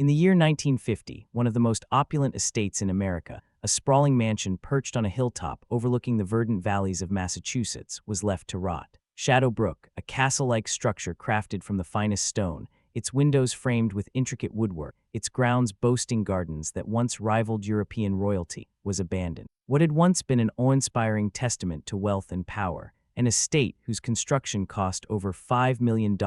In the year 1950, one of the most opulent estates in America, a sprawling mansion perched on a hilltop overlooking the verdant valleys of Massachusetts, was left to rot. Shadow Brook, a castle-like structure crafted from the finest stone, its windows framed with intricate woodwork, its grounds boasting gardens that once rivaled European royalty, was abandoned. What had once been an awe-inspiring testament to wealth and power, an estate whose construction cost over $5 million,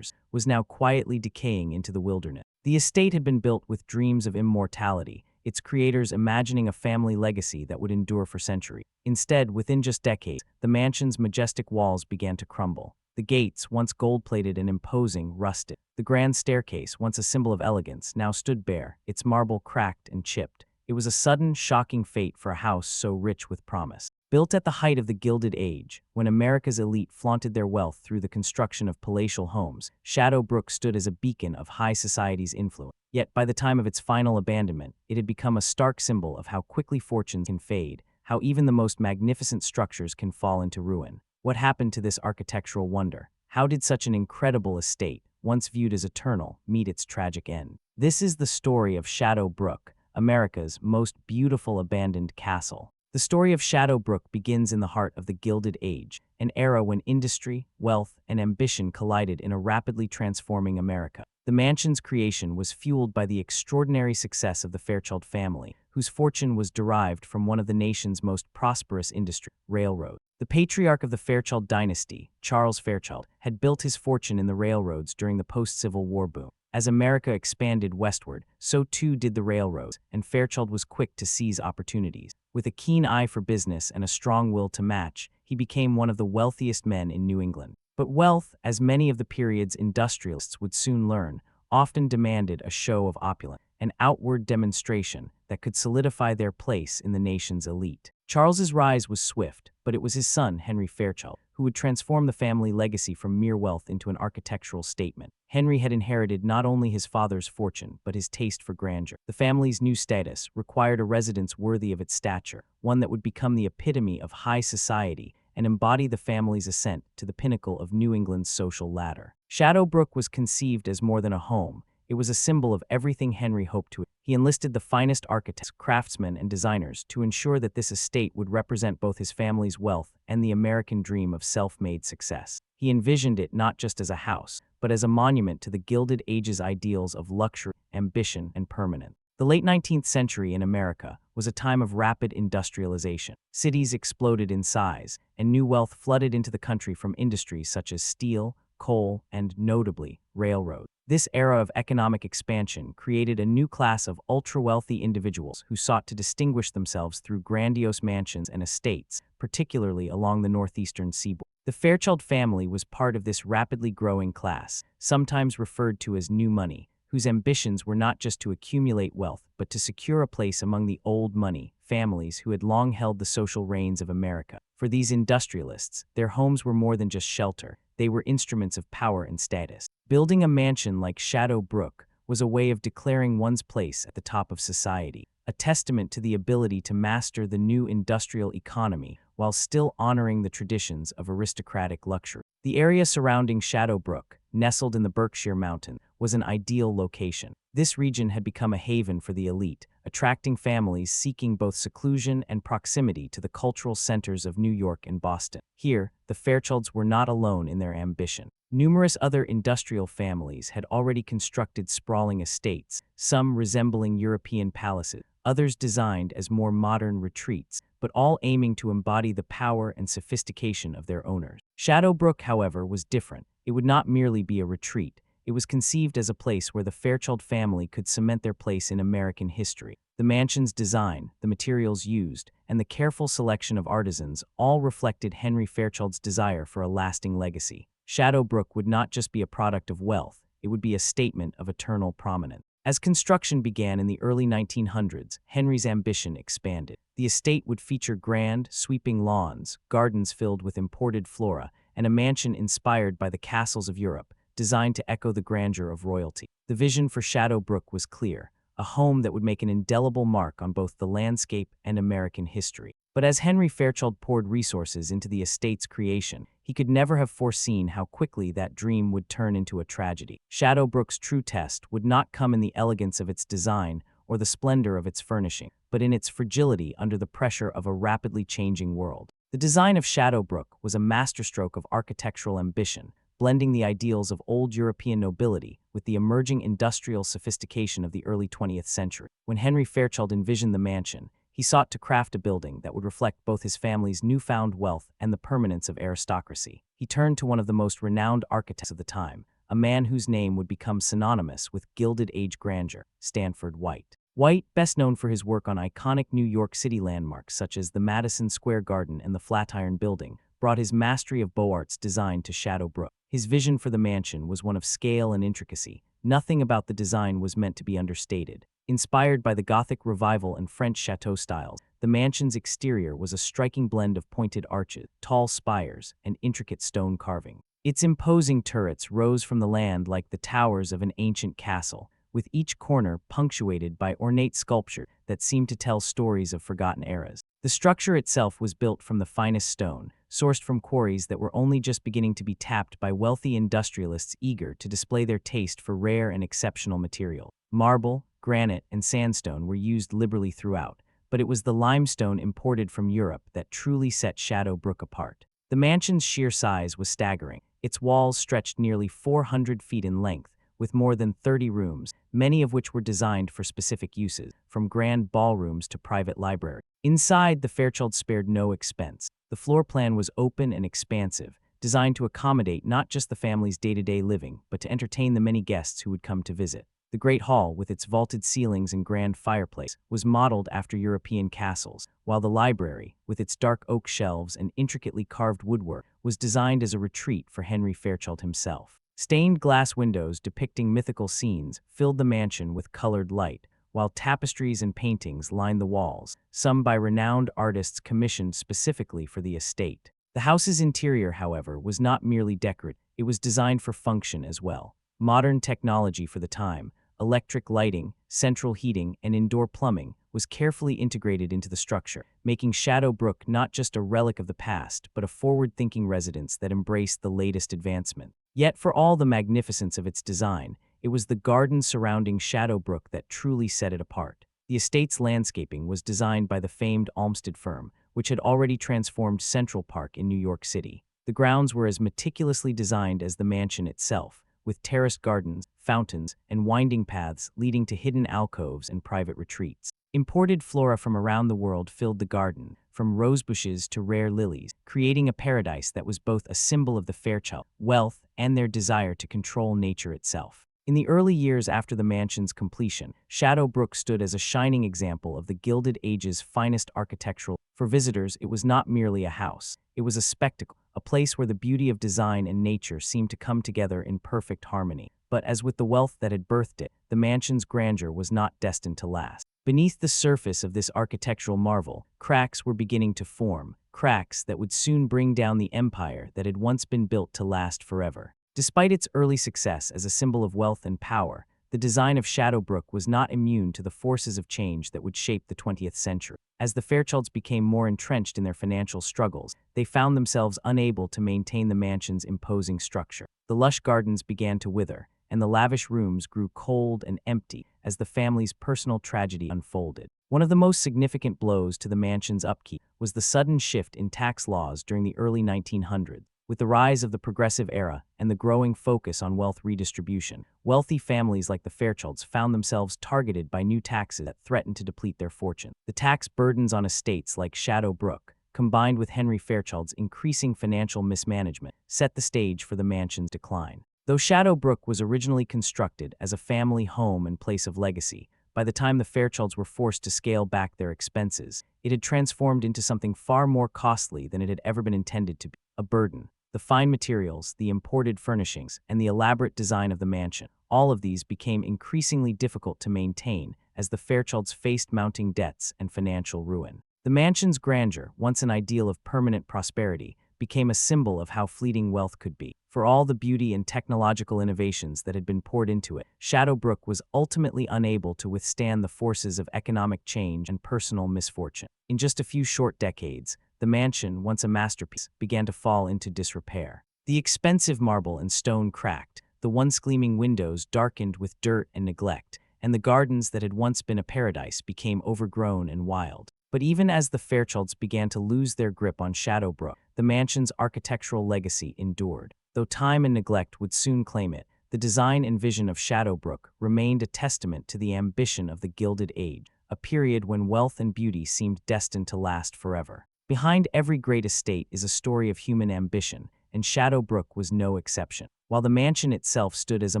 was now quietly decaying into the wilderness. The estate had been built with dreams of immortality, its creators imagining a family legacy that would endure for centuries. Instead, within just decades, the mansion's majestic walls began to crumble. The gates, once gold-plated and imposing, rusted. The grand staircase, once a symbol of elegance, now stood bare, its marble cracked and chipped. It was a sudden, shocking fate for a house so rich with promise. Built at the height of the Gilded Age, when America's elite flaunted their wealth through the construction of palatial homes, Shadow Brook stood as a beacon of high society's influence. Yet, by the time of its final abandonment, it had become a stark symbol of how quickly fortunes can fade, how even the most magnificent structures can fall into ruin. What happened to this architectural wonder? How did such an incredible estate, once viewed as eternal, meet its tragic end? This is the story of Shadow Brook, America's most beautiful abandoned castle. The story of Shadow Brook begins in the heart of the Gilded Age, an era when industry, wealth, and ambition collided in a rapidly transforming America. The mansion's creation was fueled by the extraordinary success of the Fairchild family, whose fortune was derived from one of the nation's most prosperous industries, railroads. The patriarch of the Fairchild dynasty, Charles Fairchild, had built his fortune in the railroads during the post-Civil War boom. As America expanded westward, so too did the railroads, and Fairchild was quick to seize opportunities. With a keen eye for business and a strong will to match, he became one of the wealthiest men in New England. But wealth, as many of the period's industrialists would soon learn, often demanded a show of opulence, an outward demonstration that could solidify their place in the nation's elite. Charles's rise was swift, but it was his son, Henry Fairchild, who would transform the family legacy from mere wealth into an architectural statement. Henry had inherited not only his father's fortune, but his taste for grandeur. The family's new status required a residence worthy of its stature, one that would become the epitome of high society and embody the family's ascent to the pinnacle of New England's social ladder. Shadow Brook was conceived as more than a home. It was a symbol of everything Henry hoped to. He enlisted the finest architects, craftsmen, and designers to ensure that this estate would represent both his family's wealth and the American dream of self-made success. He envisioned it not just as a house, but as a monument to the Gilded Age's ideals of luxury, ambition, and permanence. The late 19th century in America was a time of rapid industrialization. Cities exploded in size, and new wealth flooded into the country from industries such as steel, coal, and, notably, railroads. This era of economic expansion created a new class of ultra-wealthy individuals who sought to distinguish themselves through grandiose mansions and estates, particularly along the northeastern seaboard. The Fairchild family was part of this rapidly growing class, sometimes referred to as new money, whose ambitions were not just to accumulate wealth, but to secure a place among the old money families who had long held the social reins of America. For these industrialists, their homes were more than just shelter. They were instruments of power and status. Building a mansion like Shadow Brook was a way of declaring one's place at the top of society, a testament to the ability to master the new industrial economy while still honoring the traditions of aristocratic luxury. The area surrounding Shadow Brook, nestled in the Berkshire Mountains, was an ideal location. This region had become a haven for the elite, attracting families seeking both seclusion and proximity to the cultural centers of New York and Boston. Here, the Fairchilds were not alone in their ambition. Numerous other industrial families had already constructed sprawling estates, some resembling European palaces, others designed as more modern retreats, but all aiming to embody the power and sophistication of their owners. Shadow Brook, however, was different. It would not merely be a retreat. It was conceived as a place where the Fairchild family could cement their place in American history. The mansion's design, the materials used, and the careful selection of artisans all reflected Henry Fairchild's desire for a lasting legacy. Shadow Brook would not just be a product of wealth, it would be a statement of eternal prominence. As construction began in the early 1900s, Henry's ambition expanded. The estate would feature grand, sweeping lawns, gardens filled with imported flora, and a mansion inspired by the castles of Europe, designed to echo the grandeur of royalty. The vision for Shadow Brook was clear, a home that would make an indelible mark on both the landscape and American history. But as Henry Fairchild poured resources into the estate's creation, he could never have foreseen how quickly that dream would turn into a tragedy. Shadow Brook's true test would not come in the elegance of its design or the splendor of its furnishing, but in its fragility under the pressure of a rapidly changing world. The design of Shadow Brook was a masterstroke of architectural ambition, blending the ideals of old European nobility with the emerging industrial sophistication of the early 20th century. When Henry Fairchild envisioned the mansion, he sought to craft a building that would reflect both his family's newfound wealth and the permanence of aristocracy. He turned to one of the most renowned architects of the time, a man whose name would become synonymous with Gilded Age grandeur, Stanford White. White, best known for his work on iconic New York City landmarks such as the Madison Square Garden and the Flatiron Building, brought his mastery of Beaux-Arts design to Shadow Brook. His vision for the mansion was one of scale and intricacy. Nothing about the design was meant to be understated. Inspired by the Gothic Revival and French chateau styles, the mansion's exterior was a striking blend of pointed arches, tall spires, and intricate stone carving. Its imposing turrets rose from the land like the towers of an ancient castle, with each corner punctuated by ornate sculpture that seemed to tell stories of forgotten eras. The structure itself was built from the finest stone, sourced from quarries that were only just beginning to be tapped by wealthy industrialists eager to display their taste for rare and exceptional material. Marble, granite, and sandstone were used liberally throughout, but it was the limestone imported from Europe that truly set Shadow Brook apart. The mansion's sheer size was staggering. Its walls stretched nearly 400 feet in length, with more than 30 rooms, many of which were designed for specific uses, from grand ballrooms to private libraries. Inside, the Fairchild spared no expense. The floor plan was open and expansive, designed to accommodate not just the family's day-to-day living, but to entertain the many guests who would come to visit. The Great Hall, with its vaulted ceilings and grand fireplace, was modeled after European castles, while the library, with its dark oak shelves and intricately carved woodwork, was designed as a retreat for Henry Fairchild himself. Stained glass windows depicting mythical scenes filled the mansion with colored light, while tapestries and paintings lined the walls, some by renowned artists commissioned specifically for the estate. The house's interior, however, was not merely decorative, it was designed for function as well. Modern technology for the time, electric lighting, central heating, and indoor plumbing, was carefully integrated into the structure, making Shadow Brook not just a relic of the past, but a forward-thinking residence that embraced the latest advancement. Yet for all the magnificence of its design, it was the gardens surrounding Shadow Brook that truly set it apart. The estate's landscaping was designed by the famed Olmsted firm, which had already transformed Central Park in New York City. The grounds were as meticulously designed as the mansion itself, with terraced gardens, fountains, and winding paths leading to hidden alcoves and private retreats. Imported flora from around the world filled the garden, from rosebushes to rare lilies, creating a paradise that was both a symbol of the Fairchild wealth and their desire to control nature itself. In the early years after the mansion's completion, Shadow Brook stood as a shining example of the Gilded Age's finest architectural. For visitors, it was not merely a house. It was a spectacle, a place where the beauty of design and nature seemed to come together in perfect harmony. But as with the wealth that had birthed it, the mansion's grandeur was not destined to last. Beneath the surface of this architectural marvel, cracks were beginning to form, cracks that would soon bring down the empire that had once been built to last forever. Despite its early success as a symbol of wealth and power, the design of Shadow Brook was not immune to the forces of change that would shape the 20th century. As the Fairchilds became more entrenched in their financial struggles, they found themselves unable to maintain the mansion's imposing structure. The lush gardens began to wither, and the lavish rooms grew cold and empty as the family's personal tragedy unfolded. One of the most significant blows to the mansion's upkeep was the sudden shift in tax laws during the early 1900s. With the rise of the progressive era and the growing focus on wealth redistribution, wealthy families like the Fairchilds found themselves targeted by new taxes that threatened to deplete their fortune. The tax burdens on estates like Shadow Brook, combined with Henry Fairchild's increasing financial mismanagement, set the stage for the mansion's decline. Though Shadow Brook was originally constructed as a family home and place of legacy, by the time the Fairchilds were forced to scale back their expenses, it had transformed into something far more costly than it had ever been intended to be: a burden. The fine materials, the imported furnishings, and the elaborate design of the mansion, all of these became increasingly difficult to maintain as the Fairchilds faced mounting debts and financial ruin. The mansion's grandeur, once an ideal of permanent prosperity, became a symbol of how fleeting wealth could be. For all the beauty and technological innovations that had been poured into it, Shadow Brook was ultimately unable to withstand the forces of economic change and personal misfortune. In just a few short decades, the mansion, once a masterpiece, began to fall into disrepair. The expensive marble and stone cracked, the once gleaming windows darkened with dirt and neglect, and the gardens that had once been a paradise became overgrown and wild. But even as the Fairchilds began to lose their grip on Shadow Brook, the mansion's architectural legacy endured. Though time and neglect would soon claim it, the design and vision of Shadow Brook remained a testament to the ambition of the Gilded Age, a period when wealth and beauty seemed destined to last forever. Behind every great estate is a story of human ambition, and Shadow Brook was no exception. While the mansion itself stood as a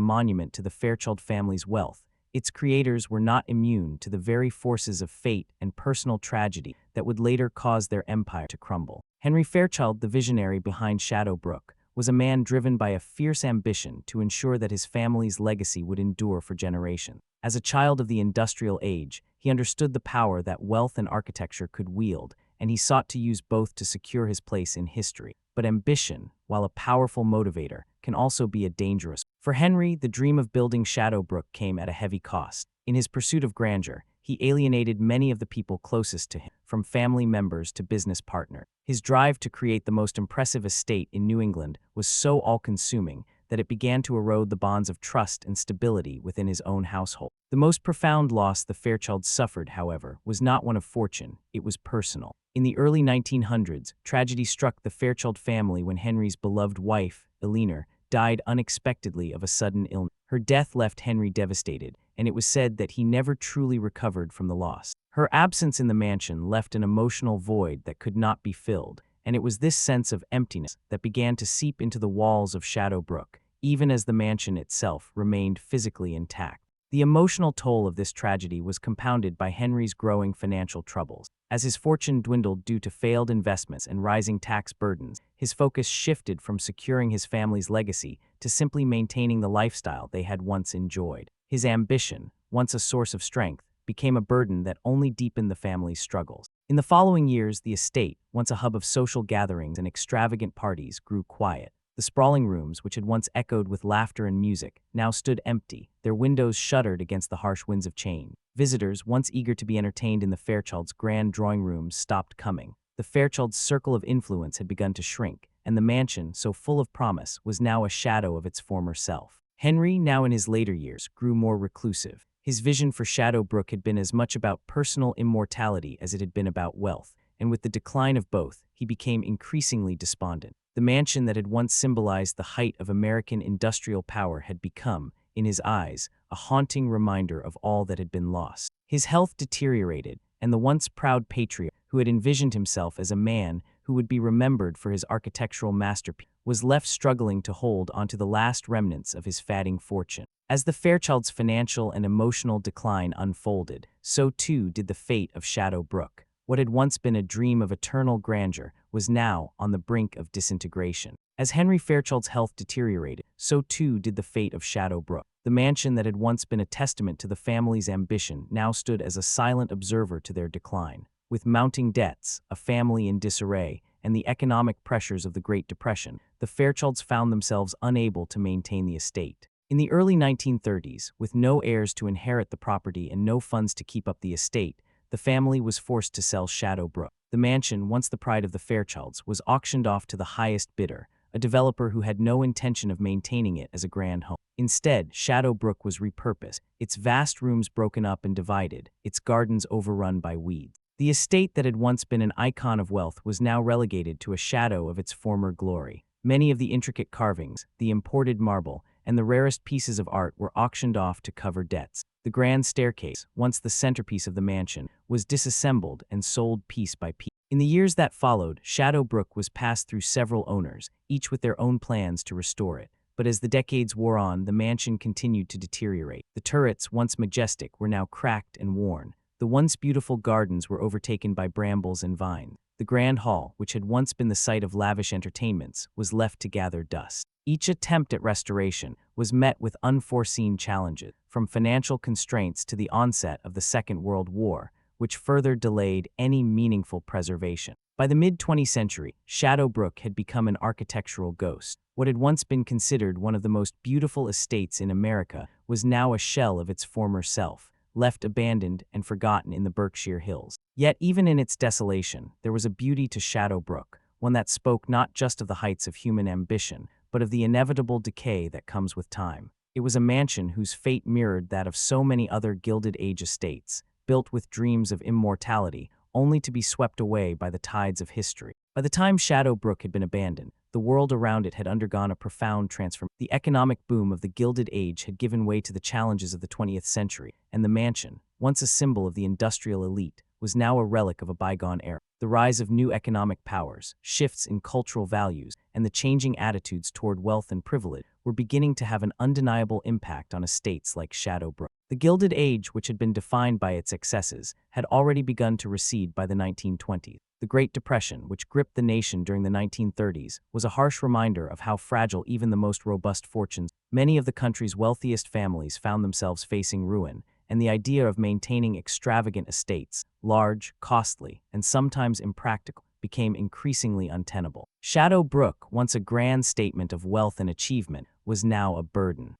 monument to the Fairchild family's wealth, its creators were not immune to the very forces of fate and personal tragedy that would later cause their empire to crumble. Henry Fairchild, the visionary behind Shadow Brook, was a man driven by a fierce ambition to ensure that his family's legacy would endure for generations. As a child of the industrial age, he understood the power that wealth and architecture could wield, and he sought to use both to secure his place in history. But ambition, while a powerful motivator, can also be a dangerous. For Henry, the dream of building Shadow Brook came at a heavy cost. In his pursuit of grandeur, he alienated many of the people closest to him, from family members to business partners. His drive to create the most impressive estate in New England was so all-consuming that it began to erode the bonds of trust and stability within his own household. The most profound loss the Fairchilds suffered, however, was not one of fortune, it was personal. In the early 1900s, tragedy struck the Fairchild family when Henry's beloved wife, Eleanor, died unexpectedly of a sudden illness. Her death left Henry devastated, and it was said that he never truly recovered from the loss. Her absence in the mansion left an emotional void that could not be filled, and it was this sense of emptiness that began to seep into the walls of Shadow Brook, even as the mansion itself remained physically intact. The emotional toll of this tragedy was compounded by Henry's growing financial troubles. As his fortune dwindled due to failed investments and rising tax burdens, his focus shifted from securing his family's legacy to simply maintaining the lifestyle they had once enjoyed. His ambition, once a source of strength, became a burden that only deepened the family's struggles. In the following years, the estate, once a hub of social gatherings and extravagant parties, grew quiet. The sprawling rooms, which had once echoed with laughter and music, now stood empty, their windows shuttered against the harsh winds of change. Visitors, once eager to be entertained in the Fairchilds' grand drawing rooms, stopped coming. The Fairchilds' circle of influence had begun to shrink, and the mansion, so full of promise, was now a shadow of its former self. Henry, now in his later years, grew more reclusive. His vision for Shadow Brook had been as much about personal immortality as it had been about wealth, and with the decline of both, he became increasingly despondent. The mansion that had once symbolized the height of American industrial power had become, in his eyes, a haunting reminder of all that had been lost. His health deteriorated, and the once proud patriarch, who had envisioned himself as a man who would be remembered for his architectural masterpiece, was left struggling to hold onto the last remnants of his fading fortune. As the Fairchilds' financial and emotional decline unfolded, so too did the fate of Shadow Brook. What had once been a dream of eternal grandeur was now on the brink of disintegration. As Henry Fairchild's health deteriorated, so too did the fate of Shadow Brook. The mansion that had once been a testament to the family's ambition now stood as a silent observer to their decline. With mounting debts, a family in disarray, and the economic pressures of the Great Depression, the Fairchilds found themselves unable to maintain the estate. In the early 1930s, with no heirs to inherit the property and no funds to keep up the estate, the family was forced to sell Shadow Brook. The mansion, once the pride of the Fairchilds, was auctioned off to the highest bidder, a developer who had no intention of maintaining it as a grand home. Instead, Shadow Brook was repurposed, its vast rooms broken up and divided, its gardens overrun by weeds. The estate that had once been an icon of wealth was now relegated to a shadow of its former glory. Many of the intricate carvings, the imported marble, and the rarest pieces of art were auctioned off to cover debts. The grand staircase, once the centerpiece of the mansion, was disassembled and sold piece by piece. In the years that followed, Shadow Brook was passed through several owners, each with their own plans to restore it. But as the decades wore on, the mansion continued to deteriorate. The turrets, once majestic, were now cracked and worn. The once beautiful gardens were overtaken by brambles and vines. The grand hall, which had once been the site of lavish entertainments, was left to gather dust. Each attempt at restoration was met with unforeseen challenges, from financial constraints to the onset of the Second World War, which further delayed any meaningful preservation. By the mid-20th century, Shadow Brook had become an architectural ghost. What had once been considered one of the most beautiful estates in America was now a shell of its former self, left abandoned and forgotten in the Berkshire Hills. Yet even in its desolation, there was a beauty to Shadow Brook, one that spoke not just of the heights of human ambition, but of the inevitable decay that comes with time. It was a mansion whose fate mirrored that of so many other Gilded Age estates, built with dreams of immortality, only to be swept away by the tides of history. By the time Shadow Brook had been abandoned, the world around it had undergone a profound transformation. The economic boom of the Gilded Age had given way to the challenges of the 20th century, and the mansion, once a symbol of the industrial elite, was now a relic of a bygone era. The rise of new economic powers, shifts in cultural values, and the changing attitudes toward wealth and privilege were beginning to have an undeniable impact on estates like Shadow Brook. The Gilded Age, which had been defined by its excesses, had already begun to recede by the 1920s. The Great Depression, which gripped the nation during the 1930s, was a harsh reminder of how fragile even the most robust fortunes. Many of the country's wealthiest families found themselves facing ruin, and the idea of maintaining extravagant estates, large, costly, and sometimes impractical, became increasingly untenable. Shadow Brook, once a grand statement of wealth and achievement, was now a burden.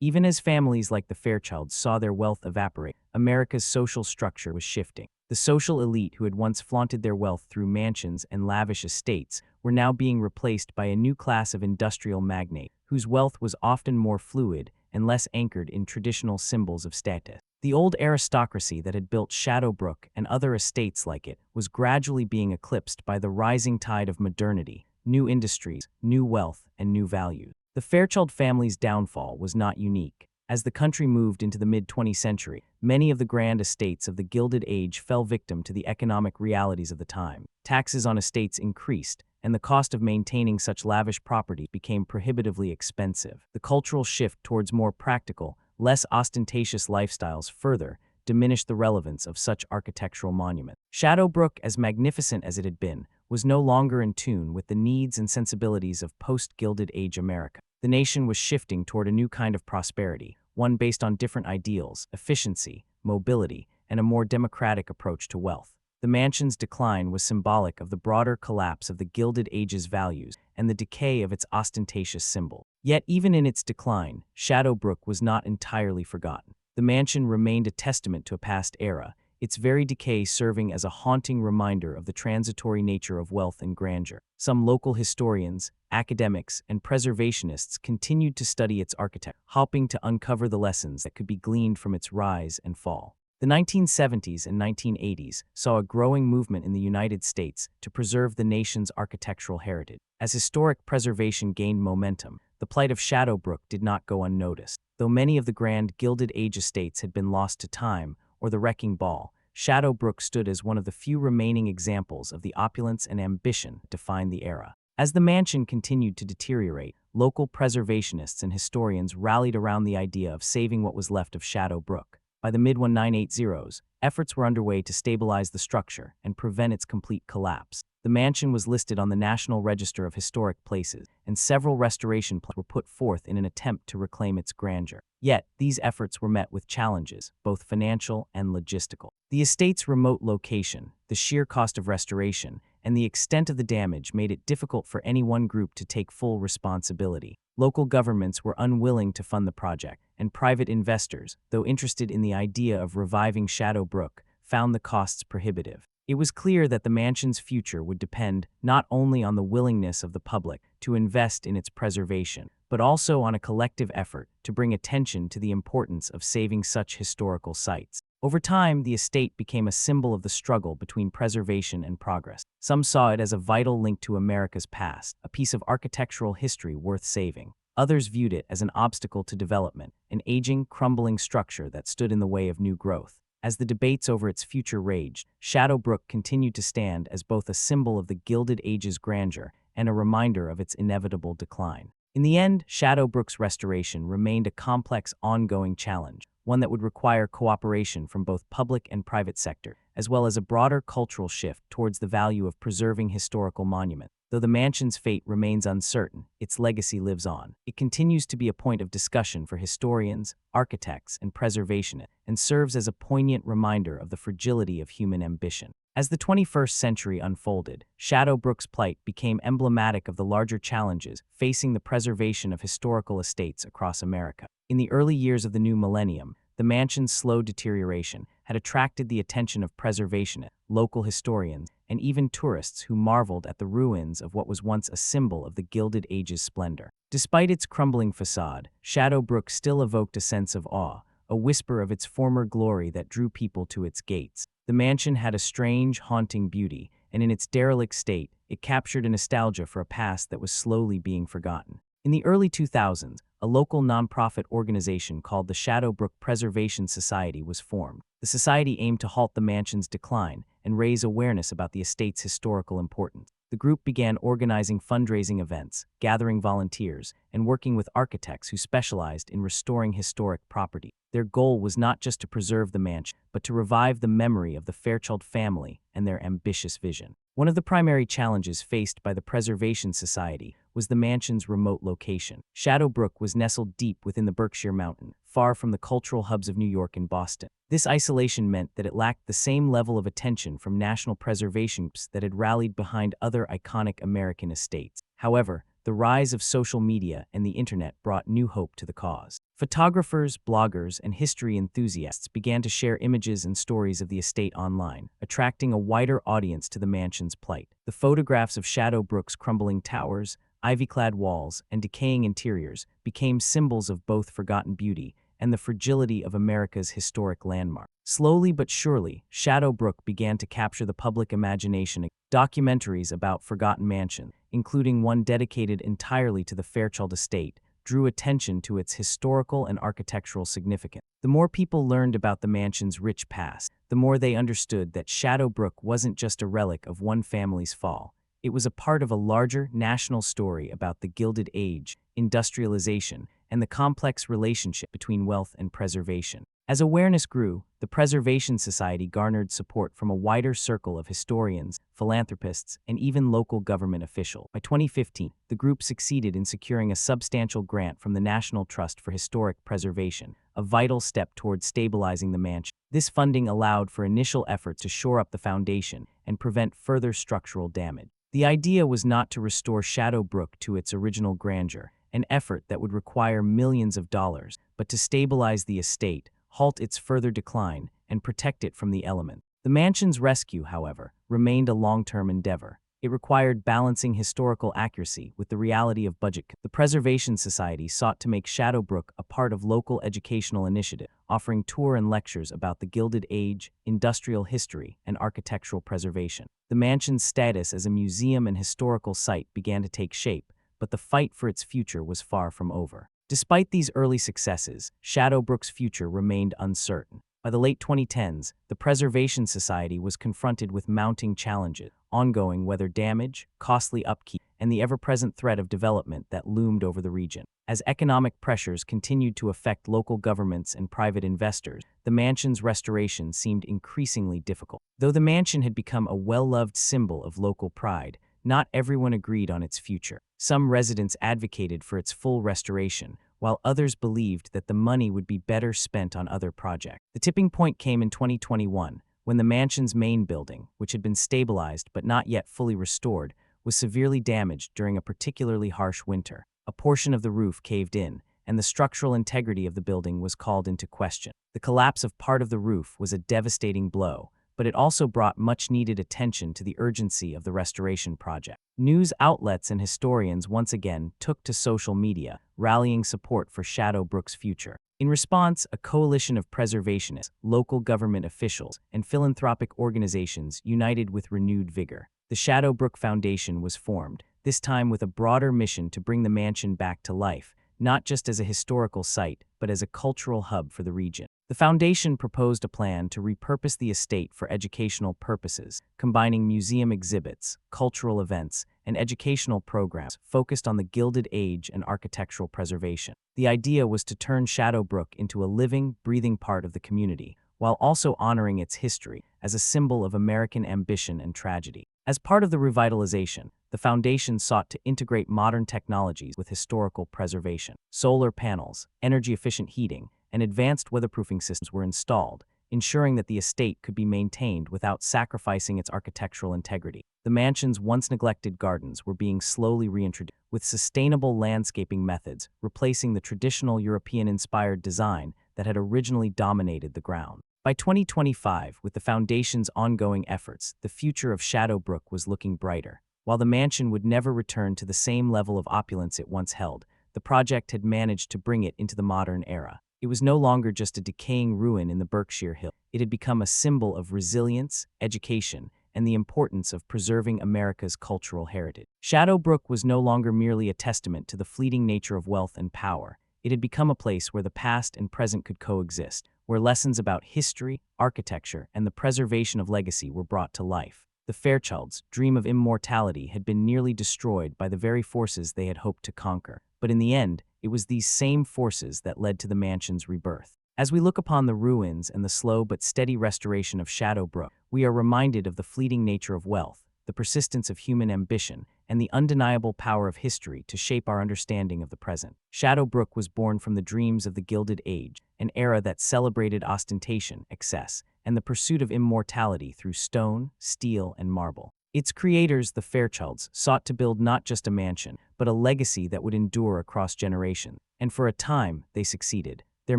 Even as families like the Fairchilds saw their wealth evaporate, America's social structure was shifting. The social elite who had once flaunted their wealth through mansions and lavish estates were now being replaced by a new class of industrial magnate, whose wealth was often more fluid and less anchored in traditional symbols of status. The old aristocracy that had built Shadow Brook and other estates like it was gradually being eclipsed by the rising tide of modernity, new industries, new wealth, and new values. The Fairchild family's downfall was not unique. As the country moved into the mid-20th century, many of the grand estates of the Gilded Age fell victim to the economic realities of the time. Taxes on estates increased, and the cost of maintaining such lavish property became prohibitively expensive. The cultural shift towards more practical, less ostentatious lifestyles further diminished the relevance of such architectural monuments. Shadow Brook, as magnificent as it had been, was no longer in tune with the needs and sensibilities of post-Gilded Age America. The nation was shifting toward a new kind of prosperity, one based on different ideals, efficiency, mobility, and a more democratic approach to wealth. The mansion's decline was symbolic of the broader collapse of the Gilded Age's values and the decay of its ostentatious symbol. Yet even in its decline, Shadow Brook was not entirely forgotten. The mansion remained a testament to a past era, its very decay serving as a haunting reminder of the transitory nature of wealth and grandeur. Some local historians, academics, and preservationists continued to study its architecture, hoping to uncover the lessons that could be gleaned from its rise and fall. The 1970s and 1980s saw a growing movement in the United States to preserve the nation's architectural heritage. As historic preservation gained momentum, the plight of Shadow Brook did not go unnoticed. Though many of the grand Gilded Age estates had been lost to time or the wrecking ball, Shadow Brook stood as one of the few remaining examples of the opulence and ambition that defined the era. As the mansion continued to deteriorate, local preservationists and historians rallied around the idea of saving what was left of Shadow Brook. By the mid-1980s, efforts were underway to stabilize the structure and prevent its complete collapse. The mansion was listed on the National Register of Historic Places, and several restoration plans were put forth in an attempt to reclaim its grandeur. Yet, these efforts were met with challenges, both financial and logistical. The estate's remote location, the sheer cost of restoration, and the extent of the damage made it difficult for any one group to take full responsibility. Local governments were unwilling to fund the project, and private investors, though interested in the idea of reviving Shadow Brook, found the costs prohibitive. It was clear that the mansion's future would depend not only on the willingness of the public to invest in its preservation, but also on a collective effort to bring attention to the importance of saving such historical sites. Over time, the estate became a symbol of the struggle between preservation and progress. Some saw it as a vital link to America's past, a piece of architectural history worth saving. Others viewed it as an obstacle to development, an aging, crumbling structure that stood in the way of new growth. As the debates over its future raged, Shadow Brook continued to stand as both a symbol of the Gilded Age's grandeur and a reminder of its inevitable decline. In the end, Shadow Brook's restoration remained a complex, ongoing challenge, one that would require cooperation from both public and private sector, as well as a broader cultural shift towards the value of preserving historical monuments. Though the mansion's fate remains uncertain, its legacy lives on. It continues to be a point of discussion for historians, architects, and preservationists, and serves as a poignant reminder of the fragility of human ambition. As the 21st century unfolded, Shadow Brook's plight became emblematic of the larger challenges facing the preservation of historical estates across America. In the early years of the new millennium, the mansion's slow deterioration had attracted the attention of preservationists, local historians, and even tourists who marveled at the ruins of what was once a symbol of the Gilded Age's splendor. Despite its crumbling facade, Shadow Brook still evoked a sense of awe, a whisper of its former glory that drew people to its gates. The mansion had a strange, haunting beauty, and in its derelict state, it captured a nostalgia for a past that was slowly being forgotten. In the early 2000s, a local nonprofit organization called the Shadow Brook Preservation Society was formed. The society aimed to halt the mansion's decline and raise awareness about the estate's historical importance. The group began organizing fundraising events, gathering volunteers, and working with architects who specialized in restoring historic property. Their goal was not just to preserve the mansion, but to revive the memory of the Fairchild family and their ambitious vision. One of the primary challenges faced by the Preservation Society was the mansion's remote location. Shadow Brook was nestled deep within the Berkshire Mountains, far from the cultural hubs of New York and Boston. This isolation meant that it lacked the same level of attention from national preservation groups that had rallied behind other iconic American estates. However, the rise of social media and the internet brought new hope to the cause. Photographers, bloggers, and history enthusiasts began to share images and stories of the estate online, attracting a wider audience to the mansion's plight. The photographs of Shadow Brook's crumbling towers, ivy-clad walls, and decaying interiors became symbols of both forgotten beauty and the fragility of America's historic landmark. Slowly but surely, Shadow Brook began to capture the public imagination. Documentaries about forgotten mansions, including one dedicated entirely to the Fairchild estate, drew attention to its historical and architectural significance. The more people learned about the mansion's rich past, the more they understood that Shadow Brook wasn't just a relic of one family's fall. It was a part of a larger national story about the Gilded Age, industrialization, and the complex relationship between wealth and preservation. As awareness grew, the Preservation Society garnered support from a wider circle of historians, philanthropists, and even local government officials. By 2015, the group succeeded in securing a substantial grant from the National Trust for Historic Preservation, a vital step towards stabilizing the mansion. This funding allowed for initial efforts to shore up the foundation and prevent further structural damage. The idea was not to restore Shadow Brook to its original grandeur, an effort that would require millions of dollars, but to stabilize the estate, halt its further decline, and protect it from the elements. The mansion's rescue, however, remained a long-term endeavor. It required balancing historical accuracy with the reality of budget. The Preservation Society sought to make Shadow Brook a part of local educational initiatives, offering tours and lectures about the Gilded Age, industrial history, and architectural preservation. The mansion's status as a museum and historical site began to take shape, but the fight for its future was far from over. Despite these early successes, Shadow Brook's future remained uncertain. By the late 2010s, the Preservation Society was confronted with mounting challenges, ongoing weather damage, costly upkeep, and the ever-present threat of development that loomed over the region. As economic pressures continued to affect local governments and private investors, the mansion's restoration seemed increasingly difficult. Though the mansion had become a well-loved symbol of local pride, not everyone agreed on its future. Some residents advocated for its full restoration, while others believed that the money would be better spent on other projects. The tipping point came in 2021, when the mansion's main building, which had been stabilized but not yet fully restored, was severely damaged during a particularly harsh winter. A portion of the roof caved in, and the structural integrity of the building was called into question. The collapse of part of the roof was a devastating blow, but it also brought much-needed attention to the urgency of the restoration project. News outlets and historians once again took to social media, rallying support for Shadow Brook's future. In response, a coalition of preservationists, local government officials, and philanthropic organizations united with renewed vigor. The Shadow Brook Foundation was formed, this time with a broader mission to bring the mansion back to life, not just as a historical site, but as a cultural hub for the region. The foundation proposed a plan to repurpose the estate for educational purposes, combining museum exhibits, cultural events, and educational programs focused on the Gilded Age and architectural preservation. The idea was to turn Shadow Brook into a living, breathing part of the community, while also honoring its history as a symbol of American ambition and tragedy. As part of the revitalization, the foundation sought to integrate modern technologies with historical preservation. Solar panels, energy-efficient heating, and advanced weatherproofing systems were installed, ensuring that the estate could be maintained without sacrificing its architectural integrity. The mansion's once neglected gardens were being slowly reintroduced, with sustainable landscaping methods replacing the traditional European-inspired design that had originally dominated the ground. By 2025, with the foundation's ongoing efforts, the future of Shadow Brook was looking brighter. While the mansion would never return to the same level of opulence it once held, the project had managed to bring it into the modern era. It was no longer just a decaying ruin in the Berkshire Hills. It had become a symbol of resilience, education, and the importance of preserving America's cultural heritage. Shadow Brook was no longer merely a testament to the fleeting nature of wealth and power. It had become a place where the past and present could coexist, where lessons about history, architecture, and the preservation of legacy were brought to life. The Fairchilds' dream of immortality had been nearly destroyed by the very forces they had hoped to conquer. But in the end, it was these same forces that led to the mansion's rebirth. As we look upon the ruins and the slow but steady restoration of Shadow Brook, we are reminded of the fleeting nature of wealth, the persistence of human ambition, and the undeniable power of history to shape our understanding of the present. Shadow Brook was born from the dreams of the Gilded Age, an era that celebrated ostentation, excess, and the pursuit of immortality through stone, steel, and marble. Its creators, the Fairchilds, sought to build not just a mansion, but a legacy that would endure across generations. And for a time, they succeeded. Their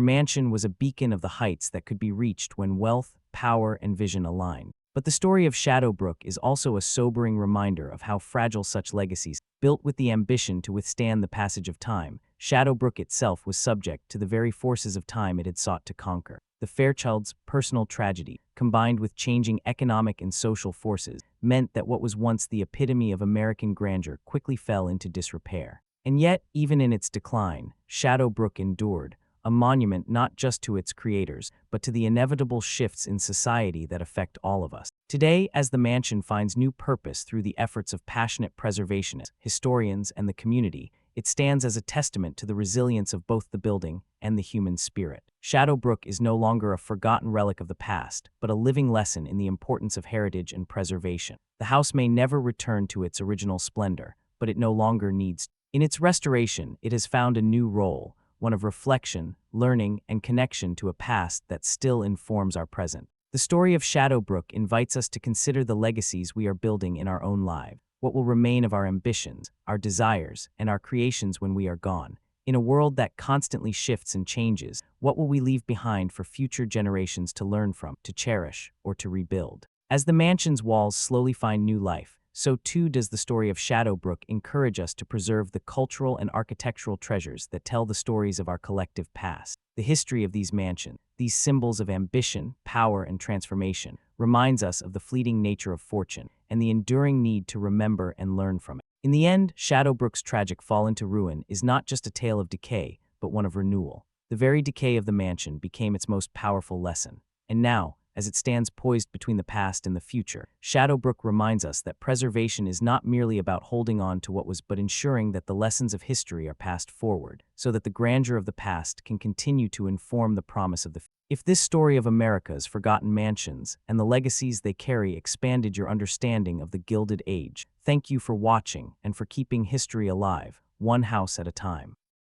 mansion was a beacon of the heights that could be reached when wealth, power, and vision aligned. But the story of Shadow Brook is also a sobering reminder of how fragile such legacies, built with the ambition to withstand the passage of time. Shadow Brook itself was subject to the very forces of time it had sought to conquer. The Fairchilds' personal tragedy, combined with changing economic and social forces, meant that what was once the epitome of American grandeur quickly fell into disrepair. And yet, even in its decline, Shadow Brook endured, a monument not just to its creators, but to the inevitable shifts in society that affect all of us. Today, as the mansion finds new purpose through the efforts of passionate preservationists, historians, and the community, it stands as a testament to the resilience of both the building and the human spirit. Shadow Brook is no longer a forgotten relic of the past, but a living lesson in the importance of heritage and preservation. The house may never return to its original splendor, but it no longer needs to. In its restoration, it has found a new role, one of reflection, learning, and connection to a past that still informs our present. The story of Shadow Brook invites us to consider the legacies we are building in our own lives. What will remain of our ambitions, our desires, and our creations when we are gone? In a world that constantly shifts and changes, what will we leave behind for future generations to learn from, to cherish, or to rebuild? As the mansion's walls slowly find new life, so too does the story of Shadow Brook encourage us to preserve the cultural and architectural treasures that tell the stories of our collective past. The history of these mansions, these symbols of ambition, power, and transformation, reminds us of the fleeting nature of fortune and the enduring need to remember and learn from it. In the end, Shadow Brook's tragic fall into ruin is not just a tale of decay, but one of renewal. The very decay of the mansion became its most powerful lesson. And now, as it stands poised between the past and the future, Shadow Brook reminds us that preservation is not merely about holding on to what was, but ensuring that the lessons of history are passed forward, so that the grandeur of the past can continue to inform the promise of the future. If this story of America's forgotten mansions and the legacies they carry expanded your understanding of the Gilded Age, thank you for watching and for keeping history alive, one house at a time.